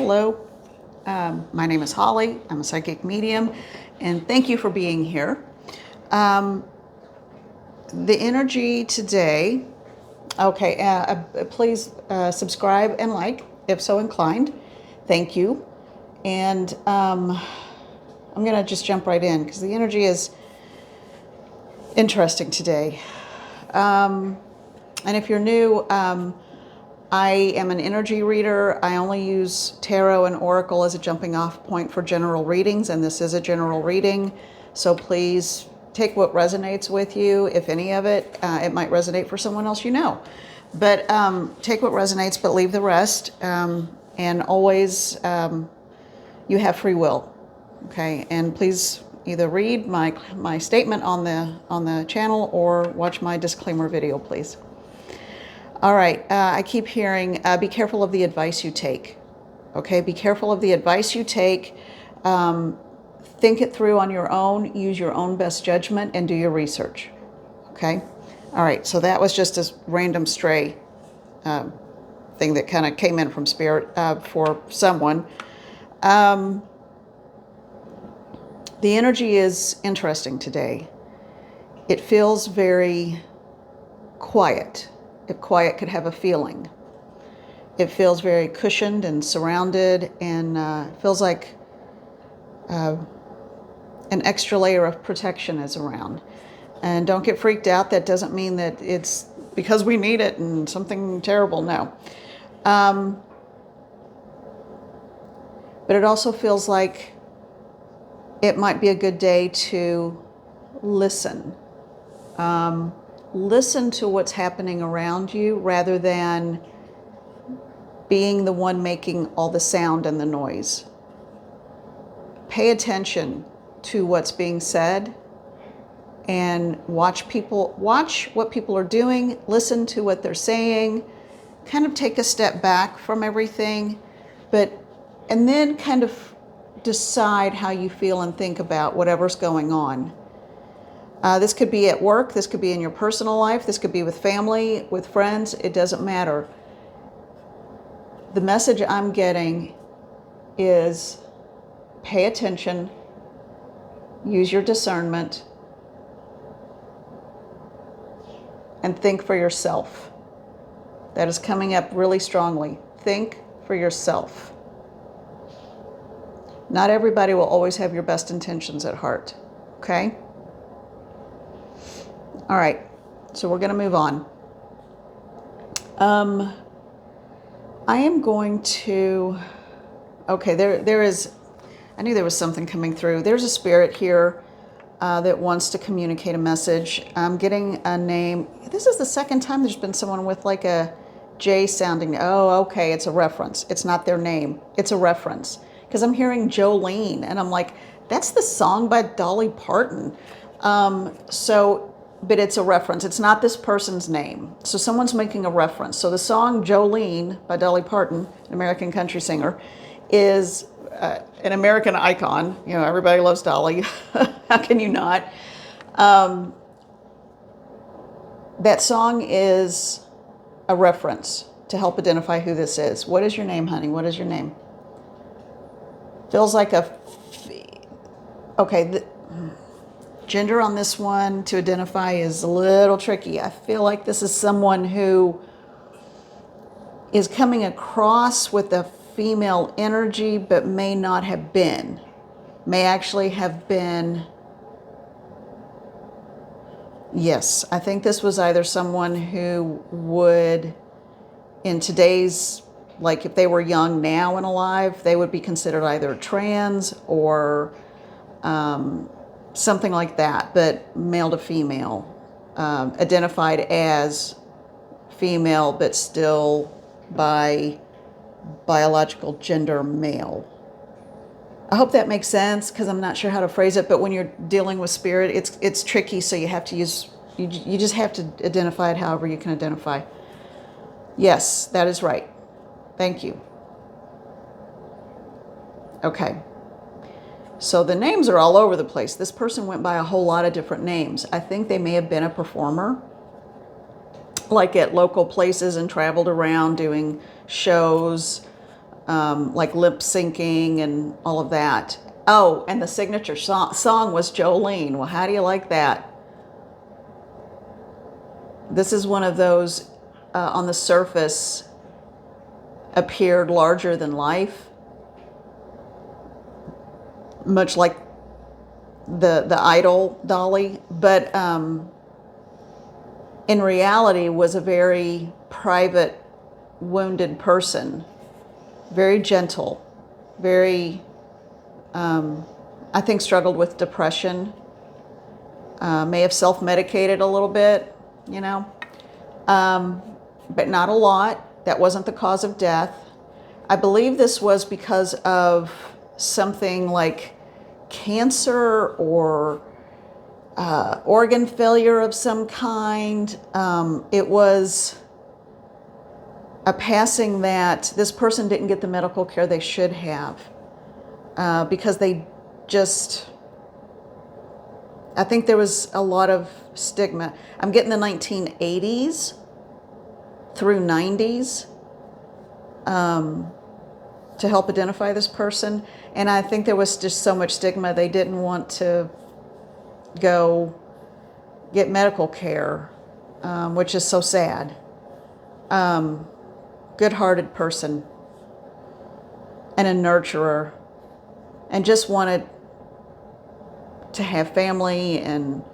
Hello, my name is Holly. I'm a psychic medium, and thank you for being here. The energy today, okay, please subscribe and like if so inclined. Thank you. And I'm going to just jump right in because the energy is interesting today. And if you're new, I am an energy reader. I only use tarot and oracle as a jumping off point for general readings, and this is a general reading. So please take what resonates with you, if any of it. It might resonate for someone else you know. But take what resonates, but leave the rest. And always, you have free will. Okay, and please either read my statement on the channel or watch my disclaimer video, please. All right, I keep hearing, be careful of the advice you take. Okay, be careful of the advice you take. Think it through on your own, use your own best judgment, and do your research. Okay? All right, so that was just a random stray thing that kind of came in from Spirit for someone. The energy is interesting today. It feels very quiet. If quiet could have a feeling. It feels very cushioned and surrounded, and feels like an extra layer of protection is around. And don't get freaked out. That doesn't mean that it's because we need it and something terrible. No. But it also feels like it might be a good day to listen. Listen to what's happening around you rather than being the one making all the sound and the noise. Pay attention to what's being said and watch what people are doing, listen to what they're saying, kind of take a step back from everything, and then kind of decide how you feel and think about whatever's going on. This could be at work, this could be in your personal life, this could be with family, with friends, it doesn't matter. The message I'm getting is pay attention, use your discernment, and think for yourself. That is coming up really strongly. Think for yourself. Not everybody will always have your best intentions at heart, okay? All right, so we're going to move on. I am going to, okay, there is, I knew there was something coming through. There's a spirit here that wants to communicate a message. I'm getting a name. This is the second time there's been someone with like a J sounding. Oh, okay, it's a reference. It's not their name. It's a reference. Because I'm hearing Jolene, and I'm like, that's the song by Dolly Parton. But it's a reference. It's not this person's name. So someone's making a reference. So the song Jolene by Dolly Parton, an American country singer, is an American icon. You know, everybody loves Dolly. How can you not? That song is a reference to help identify who this is. What is your name, honey? What is your name? Feels like okay, gender on this one to identify is a little tricky. I feel like this is someone who is coming across with a female energy, but may not have been. May actually have been. Yes, I think this was either someone who would, in today's, like if they were young now and alive, they would be considered either trans or something like that, but male to female, identified as female, but still by biological gender male. I hope that makes sense because I'm not sure how to phrase it, but when you're dealing with spirit, it's tricky, so you have to use, you just have to identify it however you can identify. Yes, that is right. Thank you. Okay. So the names are all over the place. This person went by a whole lot of different names. I think they may have been a performer, like at local places and traveled around doing shows, like lip syncing and all of that. Oh, and the signature song was Jolene. Well, how do you like that? This is one of those on the surface appeared larger than life, much like the idol Dolly, but in reality was a very private, wounded person, very gentle, very, I think struggled with depression, may have self-medicated a little bit, you know, but not a lot. That wasn't the cause of death. I believe this was because of something like cancer or organ failure of some kind. It was a passing that this person didn't get the medical care they should have because they just, I think there was a lot of stigma. I'm getting the 1980s through 90s to help identify this person. And I think there was just so much stigma they didn't want to go get medical care, which is so sad. Good-hearted person and a nurturer, and just wanted to have family and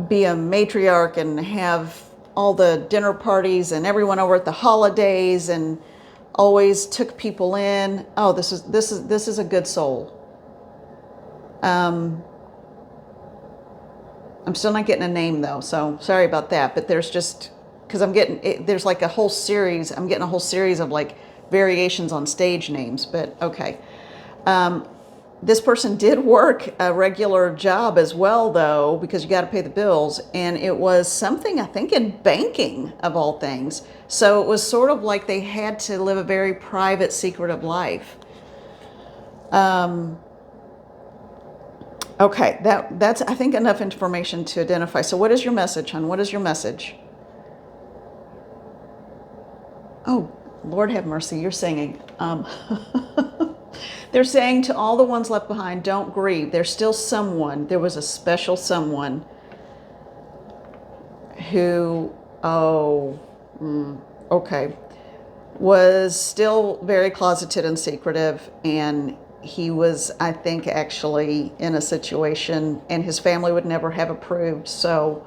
be a matriarch and have all the dinner parties and everyone over at the holidays and always took people in. Oh, this is a good soul. I'm still not getting a name though, so sorry about that. But there's just, because there's like a whole series. I'm getting a whole series of like variations on stage names. But okay. This person did work a regular job as well, though, because you got to pay the bills. And it was something, I think, in banking, of all things. So it was sort of like they had to live a very private, secretive life. Okay, that's, I think, enough information to identify. So what is your message, hon? What is your message? Oh, Lord have mercy, you're singing. They're saying to all the ones left behind, don't grieve. There's still someone. There was a special someone who, okay, was still very closeted and secretive. And he was, I think, actually in a situation, and his family would never have approved. So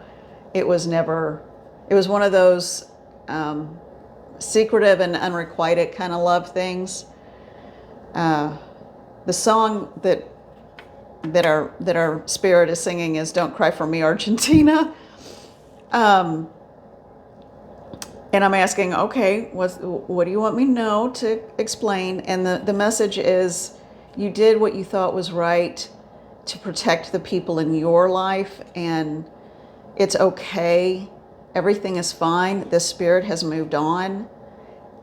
it was one of those secretive and unrequited kind of love things. The song that our spirit is singing is "Don't Cry for Me, Argentina," and I'm asking, okay, what do you want me to know to explain? And the message is, you did what you thought was right to protect the people in your life, and it's okay. Everything is fine. The spirit has moved on,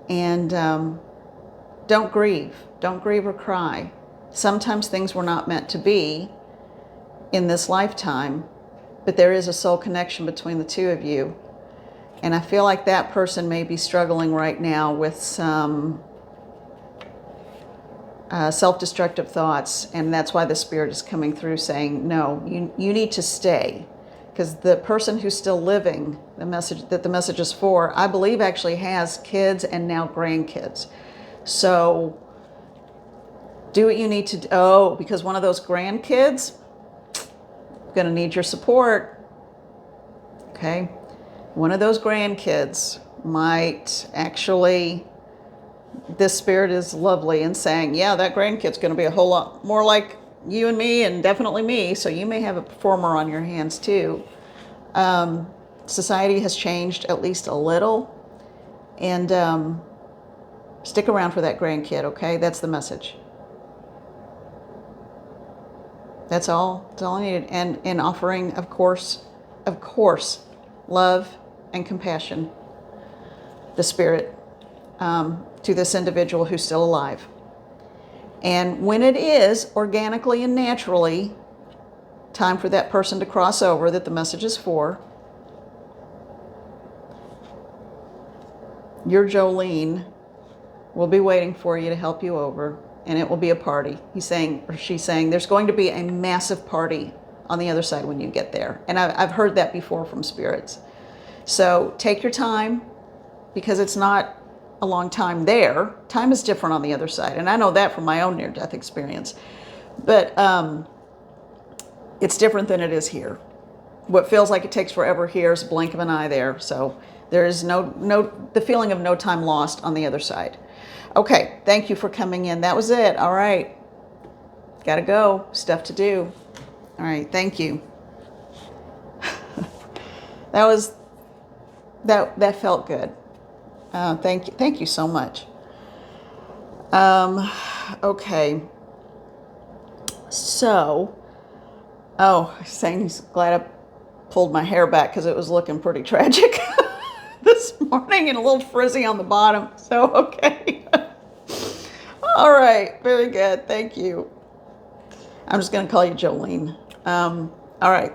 and don't grieve. Don't grieve or cry. Sometimes things were not meant to be in this lifetime, but there is a soul connection between the two of you. And I feel like that person may be struggling right now with some self-destructive thoughts, and that's why the spirit is coming through saying, no, you need to stay. Because the person who's still living, the message is for, I believe actually has kids and now grandkids. So do what you need to do. Oh, because one of those grandkids going to need your support. Okay. One of those grandkids might actually, this spirit is lovely and saying, yeah, that grandkid's going to be a whole lot more like you and me, and definitely me. So you may have a performer on your hands too. Society has changed at least a little, and stick around for that grandkid. Okay. That's the message. That's all I needed. And in offering, of course, love and compassion, the spirit, to this individual who's still alive. And when it is organically and naturally time for that person to cross over that the message is for, your Jolene will be waiting for you to help you over, and it will be a party. He's saying, or she's saying, there's going to be a massive party on the other side when you get there. And I've heard that before from spirits. So take your time, because it's not a long time there. Time is different on the other side. And I know that from my own near-death experience. But it's different than it is here. What feels like it takes forever here is a blink of an eye there. So there is the feeling of no time lost on the other side. Okay, thank you for coming in. That was it. All right. Gotta go. Stuff to do. All right, thank you. That felt good. Thank you so much. Okay. So, saying he's glad I pulled my hair back because it was looking pretty tragic this morning and a little frizzy on the bottom. So, okay. All right, very good. Thank you. I'm just going to call you Jolene. All right.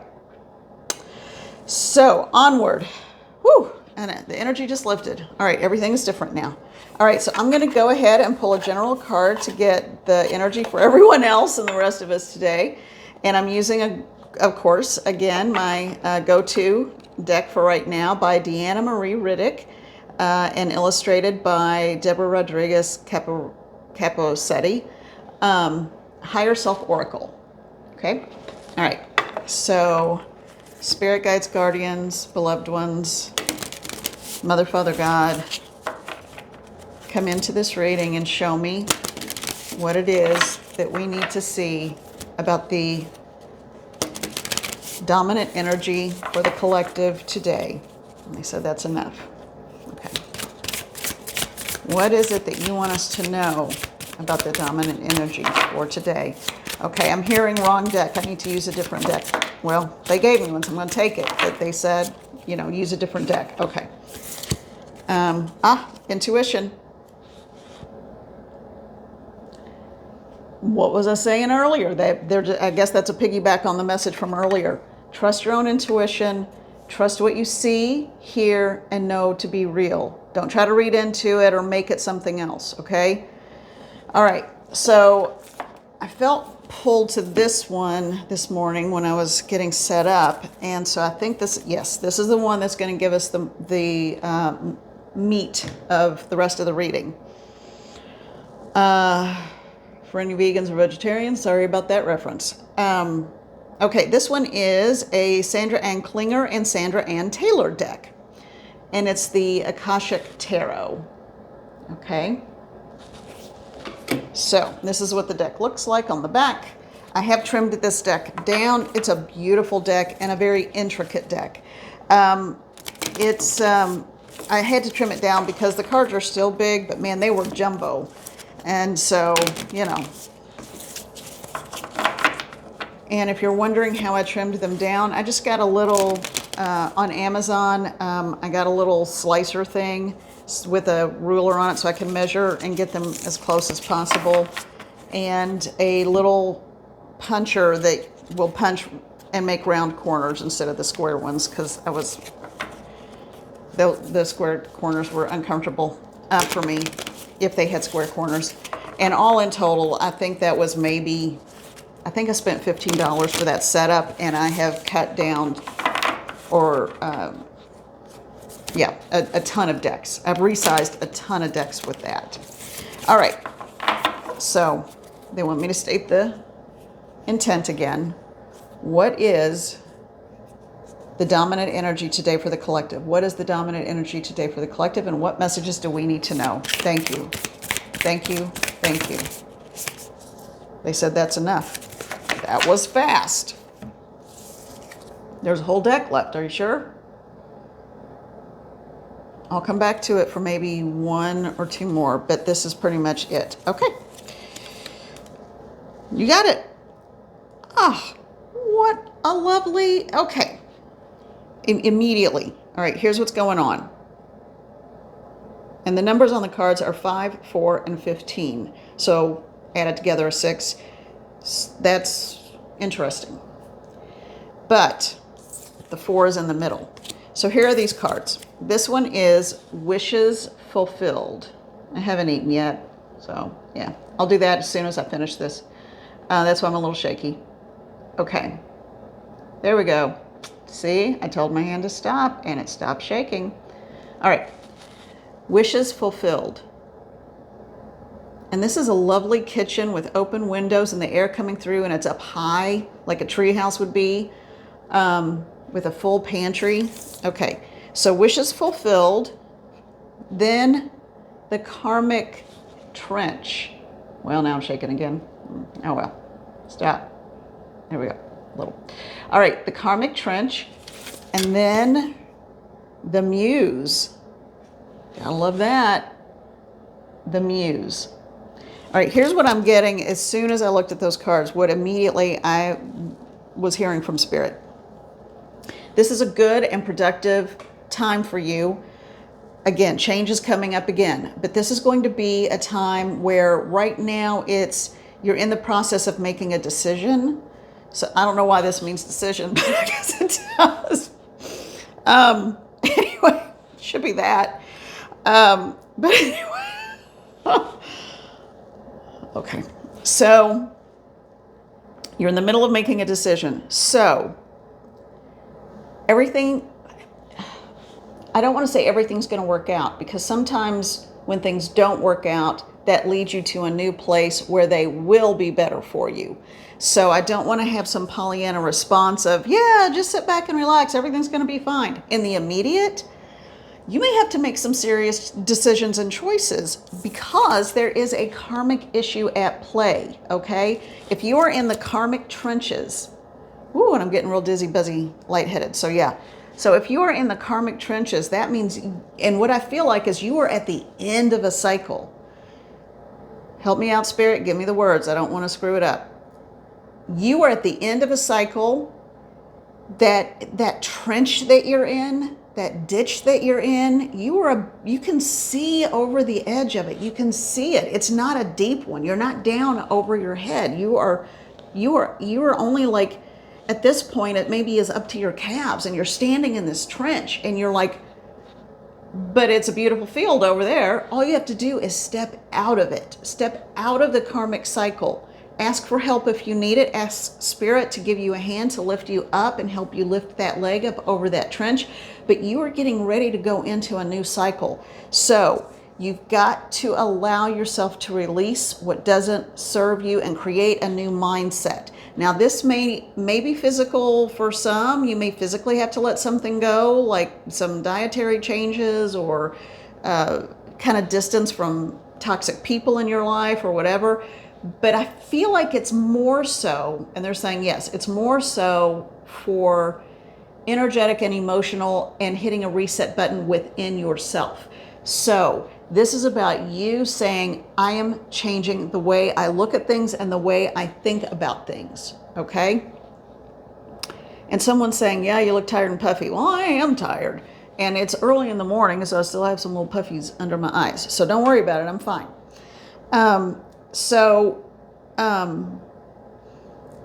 So, onward. Whew. And the energy just lifted. All right, everything is different now. All right, so I'm going to go ahead and pull a general card to get the energy for everyone else and the rest of us today. And I'm using, of course, again, my go-to deck for right now by Deanna Marie Riddick and illustrated by Deborah Rodriguez Caposetti, Higher Self Oracle. Okay? All right. So, Spirit Guides, Guardians, Beloved Ones, Mother, Father, God, come into this reading and show me what it is that we need to see about the dominant energy for the collective today. And they said that's enough. Okay. What is it that you want us to know about the dominant energy for today? Okay, I'm hearing wrong deck. I need to use a different deck. Well, they gave me one, so I'm going to take it. But they said, use a different deck. Okay. Intuition. What was I saying earlier? I guess that's a piggyback on the message from earlier. Trust your own intuition. Trust what you see, hear, and know to be real. Don't try to read into it or make it something else, okay? All right, so I felt pulled to this one this morning when I was getting set up. And so I think this is the one that's going to give us the meat of the rest of the reading. For any vegans or vegetarians, sorry about that reference. Okay, this one is a Sandra Ann Klinger and Sandra Ann Taylor deck. And it's the Akashic Tarot. Okay. So this is what the deck looks like on the back. I have trimmed this deck down. It's a beautiful deck and a very intricate deck. I had to trim it down because the cards are still big, but man, they were jumbo. And so, and if you're wondering how I trimmed them down, I just got a little, on Amazon, I got a little slicer thing with a ruler on it so I can measure and get them as close as possible. And a little puncher that will punch and make round corners instead of the square ones, because the square corners were uncomfortable for me if they had square corners. And all in total, I think that was I spent $15 for that setup, and I have cut down, a ton of decks. I've resized a ton of decks with that. All right, so they want me to state the intent again. What is the dominant energy today for the collective? What is the dominant energy today for the collective, and what messages do we need to know? Thank you. Thank you. Thank you. They said that's enough. That was fast. There's a whole deck left. Are you sure? I'll come back to it for maybe one or two more, but this is pretty much it. Okay. You got it. Ah, what a lovely... Okay. Immediately. All right, here's what's going on. And the numbers on the cards are 5, 4, and 15. So added together a 6. That's interesting. But the 4 is in the middle. So here are these cards. This one is Wishes Fulfilled. I haven't eaten yet. So, yeah. I'll do that as soon as I finish this. That's why I'm a little shaky. Okay. There we go. See? I told my hand to stop, and it stopped shaking. All right. Wishes fulfilled. And this is a lovely kitchen with open windows and the air coming through, and it's up high like a tree house would be, with a full pantry. Okay, so wishes fulfilled. Then the karmic trench. Well, now I'm shaking again. Oh well, stop. There we go, a little. All right, the karmic trench, and then the muse. I love that. The muse. All right, here's what I'm getting as soon as I looked at those cards, what immediately I was hearing from Spirit. This is a good and productive time for you. Again, change is coming up again, but this is going to be a time where right now you're in the process of making a decision. So I don't know why this means decision, but I guess it does. Anyway, should be that. But anyway. Okay, so you're in the middle of making a decision. So everything, I don't want to say everything's going to work out, because sometimes when things don't work out, that leads you to a new place where they will be better for you. So I don't want to have some Pollyanna response of, yeah, just sit back and relax, everything's going to be fine. In the immediate, you may have to make some serious decisions and choices, because there is a karmic issue at play, okay? If you are in the karmic trenches, ooh, and I'm getting real dizzy, buzzy, lightheaded, so yeah. So if you are in the karmic trenches, that means, and what I feel like is you are at the end of a cycle. Help me out, Spirit, give me the words, I don't want to screw it up. You are at the end of a cycle. That trench that you're in, that ditch that you're in, you can see over the edge of it. You can see it. It's not a deep one. You're not down over your head. You are only like, at this point, it maybe is up to your calves, and you're standing in this trench, and you're like, but it's a beautiful field over there. All you have to do is step out of it. Step out of the karmic cycle. Ask for help if you need it. Ask Spirit to give you a hand to lift you up and help you lift that leg up over that trench. But you are getting ready to go into a new cycle. So you've got to allow yourself to release what doesn't serve you and create a new mindset. Now, this may be physical for some. You may physically have to let something go, like some dietary changes or kind of distance from toxic people in your life or whatever. But I feel like it's more so, and they're saying yes, it's more so for energetic and emotional and hitting a reset button within yourself. So this is about you saying, I am changing the way I look at things and the way I think about things, okay? And someone's saying, yeah, you look tired and puffy. Well, I am tired. And it's early in the morning, so I still have some little puffies under my eyes. So don't worry about it, I'm fine.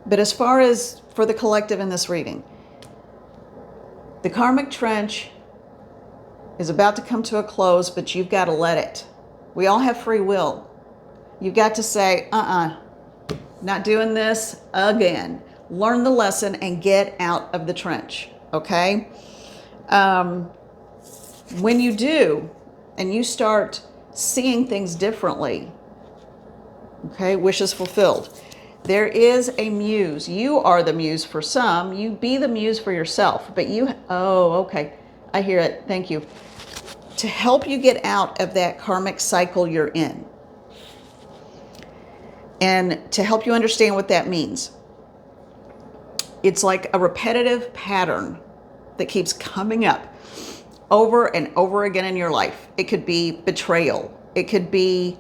But as far as for the collective in this reading, the karmic trench is about to come to a close, but you've got to let it. We all have free will. You've got to say, not doing this again. Learn the lesson and get out of the trench, okay? When you do, and you start seeing things differently, okay, wishes fulfilled. There is a muse. You are the muse for some. You be the muse for yourself. But okay. I hear it. Thank you. To help you get out of that karmic cycle you're in. And to help you understand what that means. It's like a repetitive pattern that keeps coming up over and over again in your life. It could be betrayal. It could be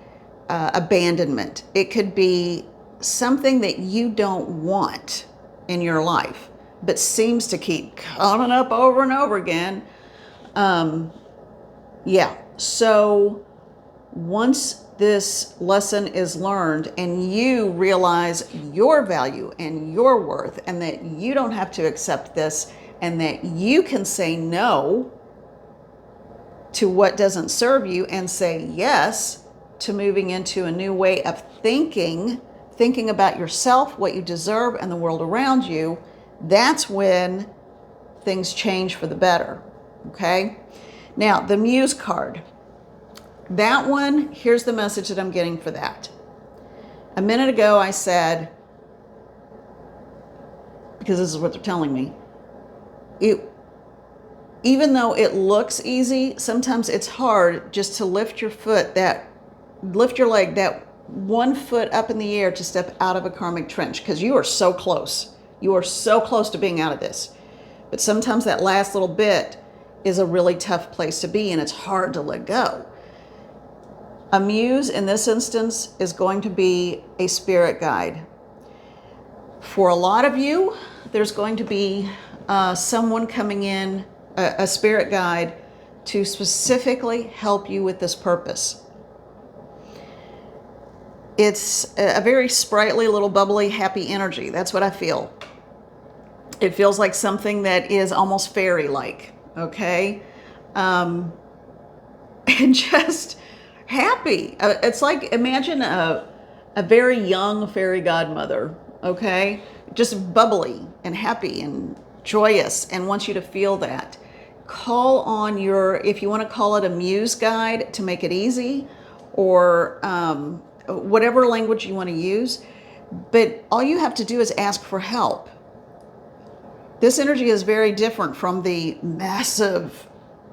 abandonment. It could be something that you don't want in your life, but seems to keep coming up over and over again. So once this lesson is learned and you realize your value and your worth, and that you don't have to accept this, and that you can say no to what doesn't serve you and say yes to moving into a new way of thinking about yourself, what you deserve, and the world around you, that's when things change for the better, okay? Now, the Muse card. That one, here's the message that I'm getting for that. A minute ago, I said, because this is what they're telling me, even though it looks easy, sometimes it's hard just to lift your leg, that 1 foot up in the air to step out of a karmic trench, because you are so close. You are so close to being out of this. But sometimes that last little bit is a really tough place to be, and it's hard to let go. A muse in this instance is going to be a spirit guide. For a lot of you, there's going to be someone coming in, a spirit guide, to specifically help you with this purpose. It's a very sprightly, little bubbly, happy energy. That's what I feel. It feels like something that is almost fairy-like, okay? And just happy. It's like, imagine a very young fairy godmother, okay? Just bubbly and happy and joyous and wants you to feel that. Call on your, if you want to call it a muse guide to make it easy, or whatever language you want to use, but all you have to do is ask for help. This energy is very different from the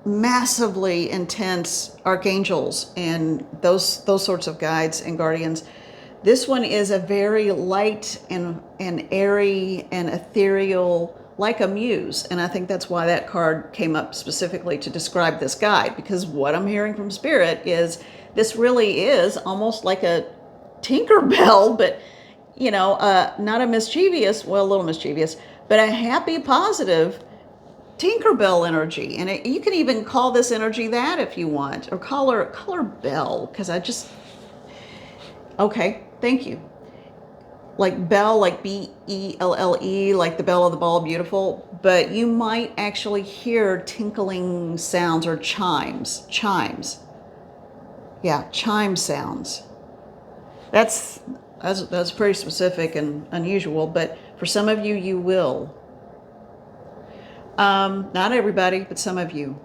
massively intense archangels and those sorts of guides and guardians. This one is a very light and airy and ethereal, like a muse. And I think that's why that card came up specifically to describe this guide, because what I'm hearing from Spirit is this really is almost like a Tinkerbell, but, you know, not a mischievous, well, a little mischievous, but a happy, positive Tinkerbell energy. And you can even call this energy that if you want, or call her Belle, because I just, okay, thank you. Like Belle, like Belle, like the bell of the ball, beautiful. But you might actually hear tinkling sounds or chimes. Yeah, chime sounds. That's pretty specific and unusual, but for some of you, you will. Not everybody, but some of you.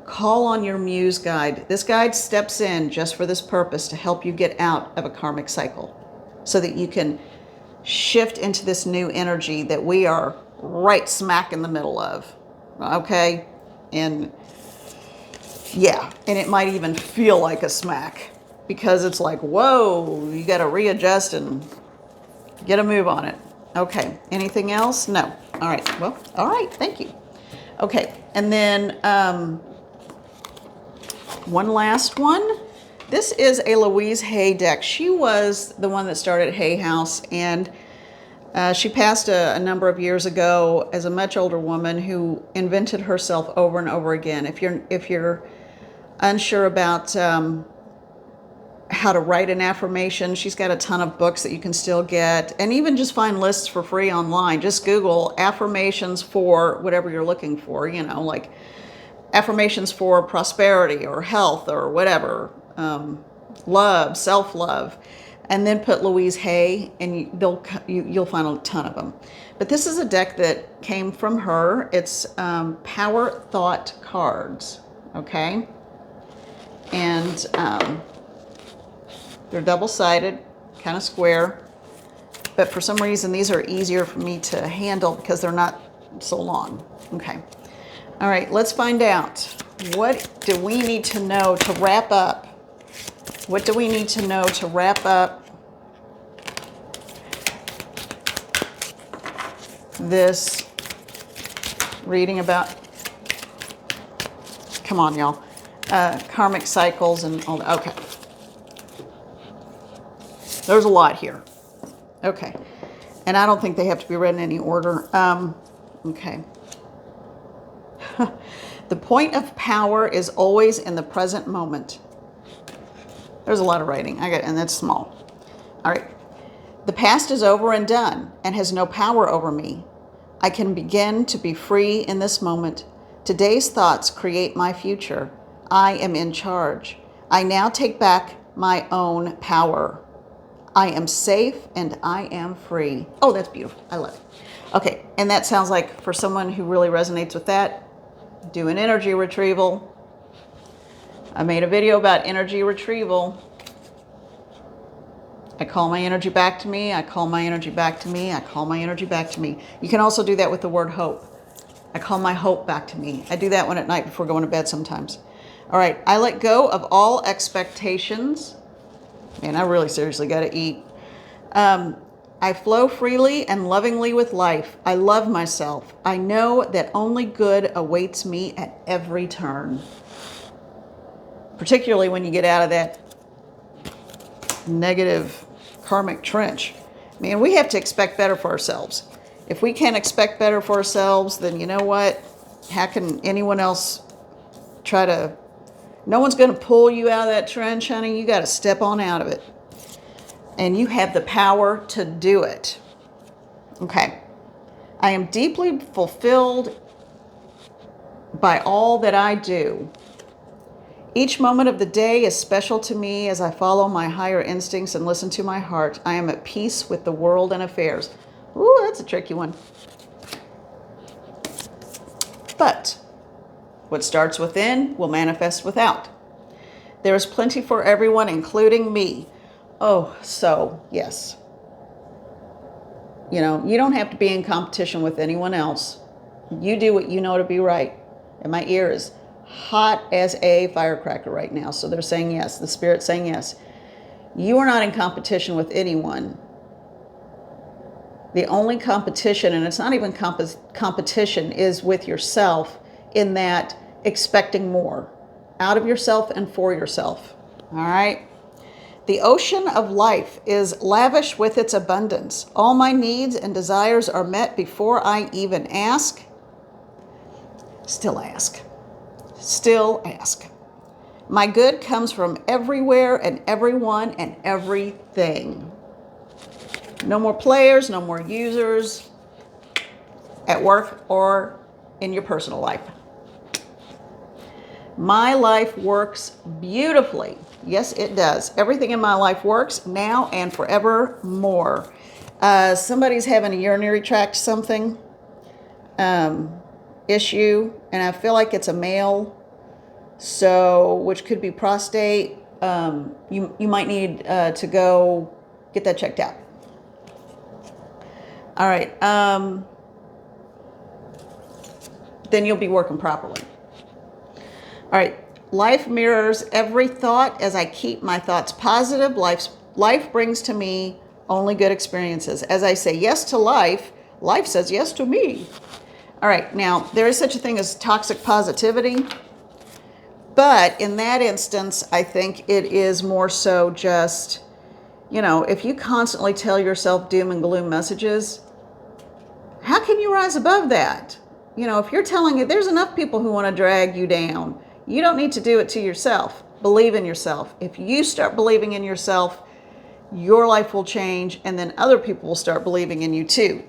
Call on your muse guide. This guide steps in just for this purpose, to help you get out of a karmic cycle so that you can shift into this new energy that we are right smack in the middle of. Okay? And yeah, and it might even feel like a smack, because it's like, whoa, you got to readjust and get a move on it. Okay, anything else? No. All right, well, all right, thank you. Okay, and then one last one. This is a Louise Hay deck. She was the one that started Hay House, and she passed a number of years ago as a much older woman who invented herself over and over again. If you're unsure about how to write an affirmation, she's got a ton of books that you can still get, and even just find lists for free online. Just Google affirmations for whatever you're looking for, you know, like affirmations for prosperity or health or whatever, love, self-love, and then put Louise Hay, and you'll find a ton of them. But this is a deck that came from her. It's Power Thought cards, okay? And they're double-sided, kind of square, but for some reason these are easier for me to handle because they're not so long. Okay. All right, let's find out. What do we need to know to wrap up? What do we need to know to wrap up this reading about, come on, y'all, karmic cycles and all that? Okay. There's a lot here. Okay. And I don't think they have to be read in any order. Okay. The point of power is always in the present moment. There's a lot of writing. And that's small. All right. The past is over and done and has no power over me. I can begin to be free in this moment. Today's thoughts create my future. I am in charge. I now take back my own power. I am safe and I am free. Oh, that's beautiful. I love it. Okay, and that sounds like for someone who really resonates with that, do an energy retrieval. I made a video about energy retrieval. I call my energy back to me. I call my energy back to me. I call my energy back to me. You can also do that with the word hope. I call my hope back to me. I do that one at night before going to bed sometimes. All right, I let go of all expectations. Man, I really seriously got to eat. I flow freely and lovingly with life. I love myself. I know that only good awaits me at every turn. Particularly when you get out of that negative karmic trench. Man, we have to expect better for ourselves. If we can't expect better for ourselves, then you know what? How can anyone else try to... No one's going to pull you out of that trench, honey. You got to step on out of it. And you have the power to do it. Okay. I am deeply fulfilled by all that I do. Each moment of the day is special to me as I follow my higher instincts and listen to my heart. I am at peace with the world and affairs. Ooh, that's a tricky one. But what starts within will manifest without. There is plenty for everyone, including me. Oh, so yes. You know, you don't have to be in competition with anyone else. You do what you know to be right. And my ear is hot as a firecracker right now. So they're saying yes. The Spirit's saying yes. You are not in competition with anyone. The only competition, and it's not even competition, is with yourself, in that expecting more out of yourself and for yourself. All right. The ocean of life is lavish with its abundance. All my needs and desires are met before I even ask. Still ask. Still ask. My good comes from everywhere and everyone and everything. No more players, no more users at work or in your personal life. My life works beautifully. Yes, it does. Everything in my life works now and forevermore. Somebody's having a urinary tract something issue, and I feel like it's a male, so which could be prostate. You might need to go get that checked out. All right. Then you'll be working properly. All right. Life mirrors every thought. As I keep my thoughts positive, life brings to me only good experiences. As I say yes to life, life says yes to me. All right. Now, there is such a thing as toxic positivity. But in that instance, I think it is more so just, you know, if you constantly tell yourself doom and gloom messages, how can you rise above that? You know, if you're telling it, there's enough people who want to drag you down. You don't need to do it to yourself. Believe in yourself. If you start believing in yourself, your life will change, and then other people will start believing in you too.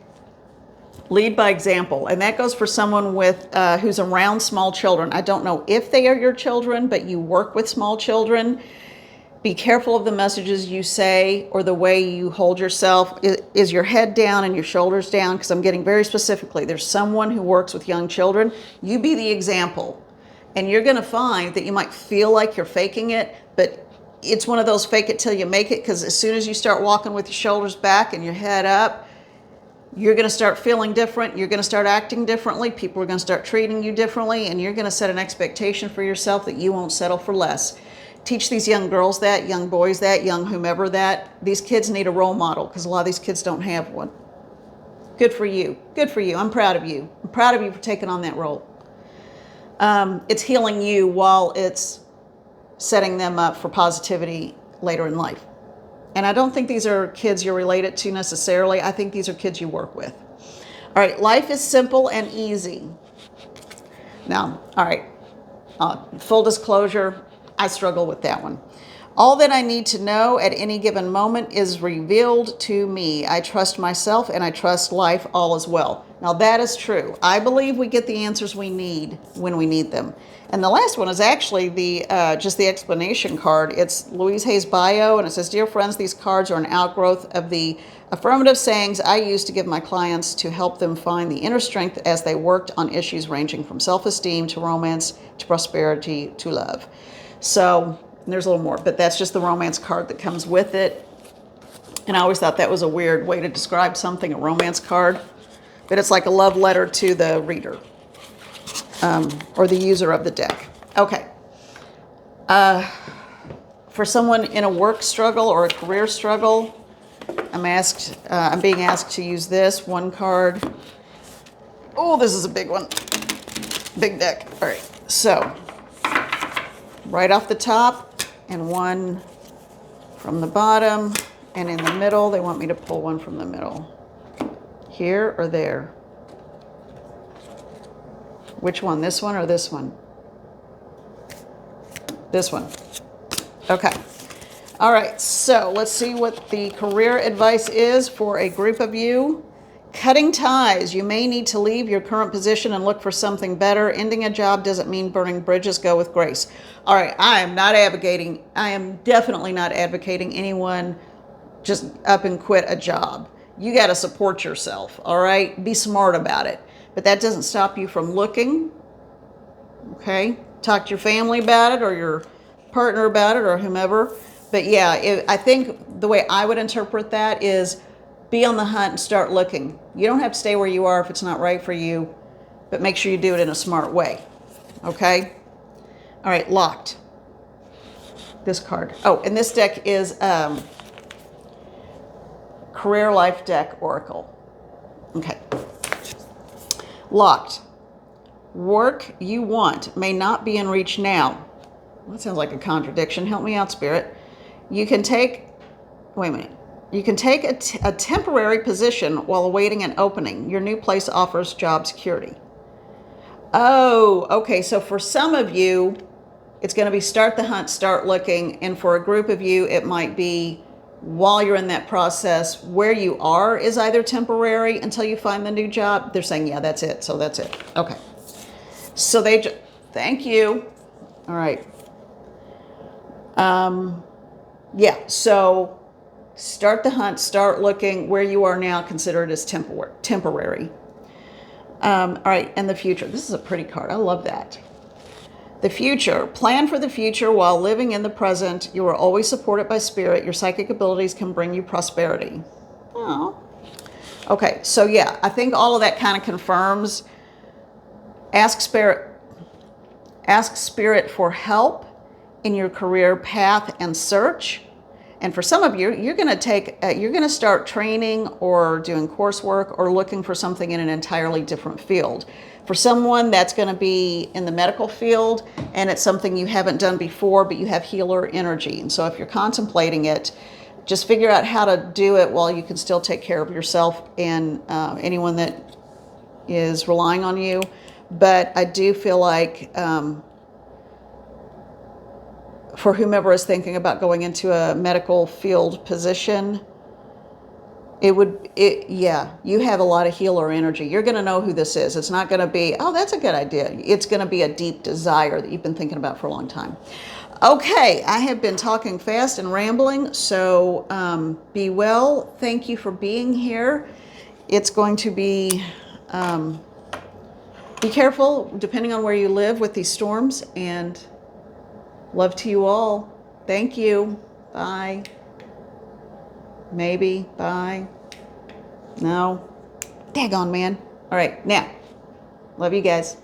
Lead by example. And that goes for someone with who's around small children. I don't know if they are your children, but you work with small children. Be careful of the messages you say or the way you hold yourself. Is your head down and your shoulders down? Because I'm getting very specifically. There's someone who works with young children. You be the example. And you're going to find that you might feel like you're faking it, but it's one of those fake it till you make it, because as soon as you start walking with your shoulders back and your head up, you're going to start feeling different. You're going to start acting differently. People are going to start treating you differently, and you're going to set an expectation for yourself that you won't settle for less. Teach these young girls that, young boys that, young whomever that. These kids need a role model, because a lot of these kids don't have one. Good for you. Good for you. I'm proud of you. I'm proud of you for taking on that role. It's healing you while it's setting them up for positivity later in life. And I don't think these are kids you're related to necessarily. I think these are kids you work with. All right, life is simple and easy. Now, all right, full disclosure, I struggle with that one. All that I need to know at any given moment is revealed to me. I trust myself and I trust life, all is well. Now that is true. I believe we get the answers we need when we need them. And the last one is actually the just the explanation card. It's Louise Hay's bio, and it says, "Dear friends, these cards are an outgrowth of the affirmative sayings I use to give my clients to help them find the inner strength as they worked on issues ranging from self-esteem to romance to prosperity to love." So there's a little more, but that's just the romance card that comes with it. And I always thought that was a weird way to describe something, a romance card. But it's like a love letter to the reader or the user of the deck. Okay. For someone in a work struggle or a career struggle, I'm being asked to use this one card. Oh, this is a big one. Big deck. All right. So, right off the top, and one from the bottom, and in the middle, they want me to pull one from the middle. Here or there? Which one? This one or this one? This one. Okay. All right, so let's see what the career advice is for a group of you. Cutting ties. You may need to leave your current position and look for something better. Ending a job doesn't mean burning bridges. Go with grace. All right, I am definitely not advocating anyone just up and quit a job. You got to support yourself, all right? Be smart about it. But that doesn't stop you from looking, okay? Talk to your family about it or your partner about it or whomever. But yeah, I think the way I would interpret that is be on the hunt and start looking. You don't have to stay where you are if it's not right for you, but make sure you do it in a smart way, okay? All right, locked. This card. Oh, and this deck is Career Life Deck Oracle. Okay. Locked. Work you want may not be in reach now. Well, that sounds like a contradiction. Help me out, Spirit. You can take a temporary position while awaiting an opening. Your new place offers job security. Oh, okay. So for some of you, it's going to be start the hunt, start looking. And for a group of you, it might be while you're in that process, where you are is either temporary until you find the new job. They're saying, yeah, that's it. So that's it. Okay. So thank you. All right. Yeah. So start the hunt, start looking. Where you are now, consider it as temporary. All right. And the future. This is a pretty card. I love that. The future. Plan for the future while living in the present. You are always supported by spirit. Your psychic abilities can bring you prosperity. Oh. Okay, so yeah, I think all of that kind of confirms. Ask spirit for help in your career path and search. And for some of you, you're going to start training or doing coursework or looking for something in an entirely different field. For someone, that's going to be in the medical field, and it's something you haven't done before, but you have healer energy. And so if you're contemplating it, just figure out how to do it while you can still take care of yourself and anyone that is relying on you. But I do feel like for whomever is thinking about going into a medical field position, you have a lot of healer energy. You're going to know who this is. It's not going to be, oh, that's a good idea. It's going to be a deep desire that you've been thinking about for a long time. Okay, I have been talking fast and rambling, so be well. Thank you for being here. It's going to be careful depending on where you live with these storms, and love to you all. Thank you. Bye. Maybe. Bye. No. Daggone, man. All right. Now, love you guys.